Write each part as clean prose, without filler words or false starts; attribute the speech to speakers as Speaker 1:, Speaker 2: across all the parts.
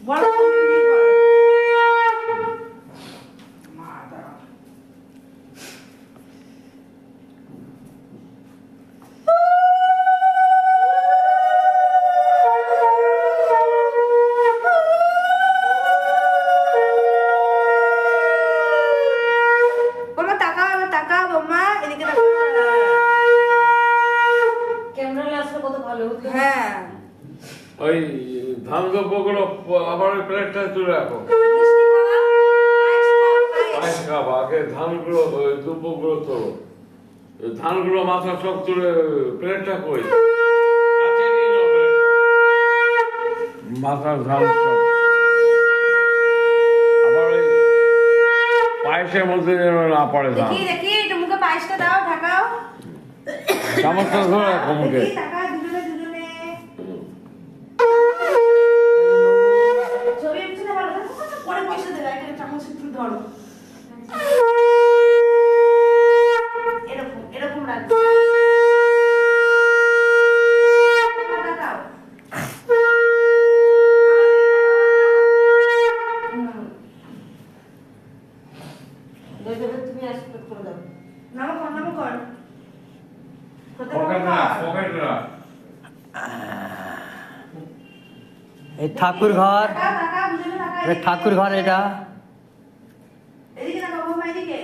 Speaker 1: বড় ভিডিও কর মা দাঁড়া বাবা তাকাও বাবা এদিকে তাকাও
Speaker 2: ক্যামেরা আসলে কত ভালো হতো।
Speaker 1: হ্যাঁ
Speaker 3: ওই ধান দ্রব্যগুলো আবার প্লেটটা তুলে রাখো।
Speaker 1: মিষ্টি খাওয়া
Speaker 3: পায়েস খাবো, আগে ধানগুলো ওই দ্রব্যগুলো তোলো। ওই ধানগুলো মাথা সব তুলে প্লেটটা কই কাছে নিয়ে নাও প্লেটটা। মাথার ধান সব আবার ওই পায়েসের মধ্যে যেন না পড়ে ধান।
Speaker 1: দেখি দেখি একটু মুখে পায়েসটা দাও ঢাকাও
Speaker 3: চামচটা ধরে রাখো মুখে।
Speaker 1: দেখি টাকা দুজনে ছবি উঠছে না ভালো পরে পয়সা দেবে একটা চামচ একটু ধরো এরকম এরকম রাখবে তাকাও
Speaker 2: দেখবে তুমি এক্সপেক্ট করে দাও।
Speaker 1: নামো কর
Speaker 3: পকেট রাখ।
Speaker 4: এই ঠাকুর ঘর,
Speaker 1: টাকা বুঝলে টাকা
Speaker 4: ঠাকুর ঘর এটা।
Speaker 1: এদিকে না বাবা এদিকে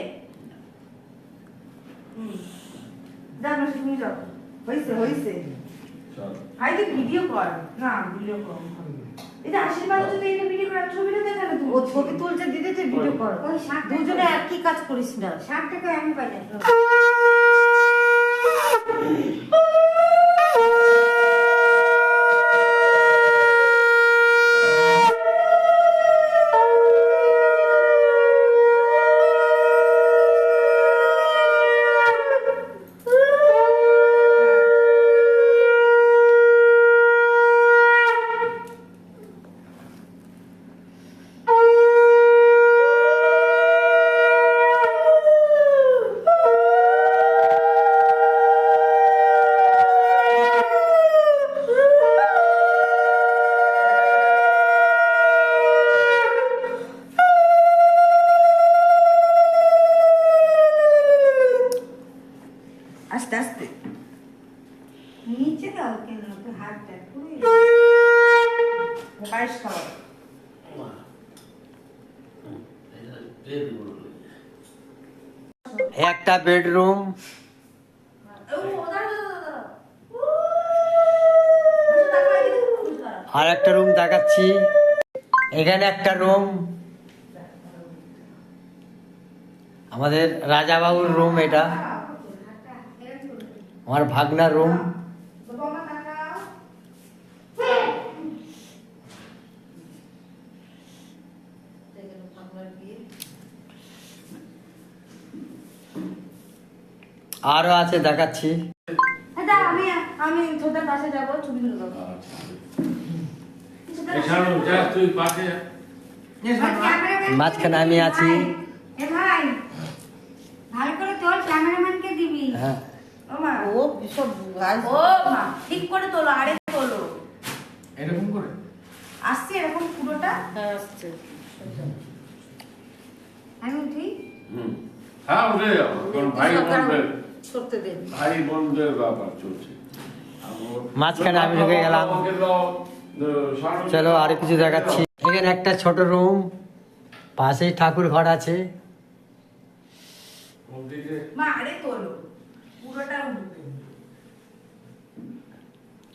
Speaker 1: দাও না তুমি যাও হইছে
Speaker 3: চল।
Speaker 1: ভাই তুই ভিডিও কর না ভিডিও কর এটা আশীর্বাদ যদি এটা ভিডিও করার ছবিটা দেখালে তুমি
Speaker 2: ও ছবি তুলছে দিতেছে ভিডিও কর।
Speaker 1: ওই শাক
Speaker 2: দুজনে একই কাজ করিস না।
Speaker 1: 60 টাকা আমি পাই না আস্তে আস্তে নিচে দাও কেন তো হাতটা পুরো পায়েস খাওয়া
Speaker 4: একটা বেডরুম, আর একটা রুম দেখাচ্ছি। এখানে একটা রুম, আমাদের রাজাবাবুর রুম এটা, আমার ভাগনার রুম। আরো আছে দেখাচ্ছি।
Speaker 1: আমি তোদের পাশে যাবো ছবি তুলে দেবো
Speaker 3: এছাড়াও যা তুই পাশে
Speaker 4: মাঝখানে আমি আছি।
Speaker 1: এ ভাই ভালো করে তোর ক্যামেরাম্যানকে দিবি
Speaker 4: হ্যাঁ,
Speaker 1: ও মা
Speaker 2: ও সব গাছ
Speaker 1: ও মা ঠিক করে তোলো আরে তোলো
Speaker 3: এরকম করে
Speaker 1: আসছে এরকম পুরোটা
Speaker 2: আসছে।
Speaker 1: আমি উঠি
Speaker 3: হ্যাঁ উঠে যাও, কারণ ভাই বোনদের
Speaker 2: সরতে দে।
Speaker 3: ভাই বোনদের ব্যাপার চলছে।
Speaker 4: মাঝখানে আমি ঢুকে গেলাম। চলো আর কিছু দেখাচ্ছি। এখানে একটা ছোট রুম, পাশেই ঠাকুর ঘর আছে।
Speaker 1: মা আরে তোলো পুরোটা উঠবে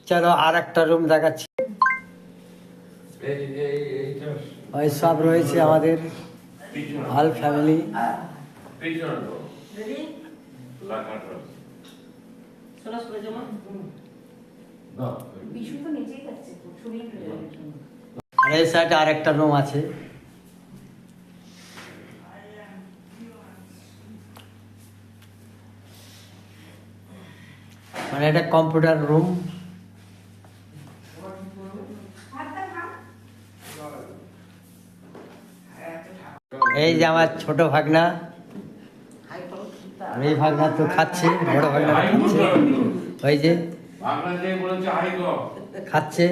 Speaker 4: চলো আর একটা রুম দেখাচ্ছি। ওই সব রয়েছে আমাদের অল ফ্যামিলি।
Speaker 2: রেডি? সোনা সরে জমা।
Speaker 1: বিশু তো নিচেই যাচ্ছে ছবি তুলে যাবে
Speaker 4: আর এই সাইডে আর একটা রুম আছে। মানে এটা কম্পিউটার রুম। এই যে আমার ছোট ভাগনা,
Speaker 2: হাই করো।
Speaker 4: এই ভাগনা তো খাচ্ছে, বড় ভাগনা খাচ্ছে, ওই যে খাচ্ছে।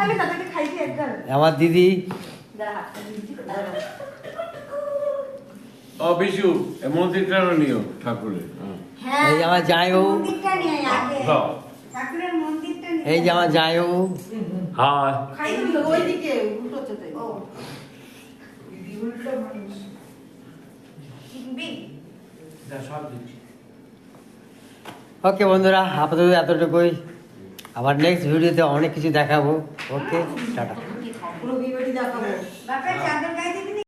Speaker 1: আমি দাদাকে খাইছি একবার।
Speaker 4: আমার দিদি,
Speaker 2: দাঁড়া, দাঁড়া।
Speaker 3: ও বিশু এই মন্দিরটা নিও ঠাকুরের।
Speaker 2: হ্যাঁ,
Speaker 4: এই যে আমার জামাইবাবু।
Speaker 2: মন্দিরটা নিয়ে আয় আগে।
Speaker 3: দাও।
Speaker 2: ঠাকুরের মন্দিরটা নিয়ে
Speaker 4: এই যে আমার জামাইবাবু।
Speaker 3: হ্যাঁ
Speaker 1: খাই
Speaker 2: এই
Speaker 1: তো
Speaker 2: ওইদিকে উল্টো চোখে।
Speaker 1: ও উল্টো মানুষ কিনবি
Speaker 4: ওকে বন্ধুরা, আপাতত এতটুকুই। আবার নেক্সট ভিডিওতে অনেক কিছু দেখাবো। ওকে, টাটা।
Speaker 2: পুরো ভিডিওটি দেখাবো।
Speaker 1: বাপের চাপ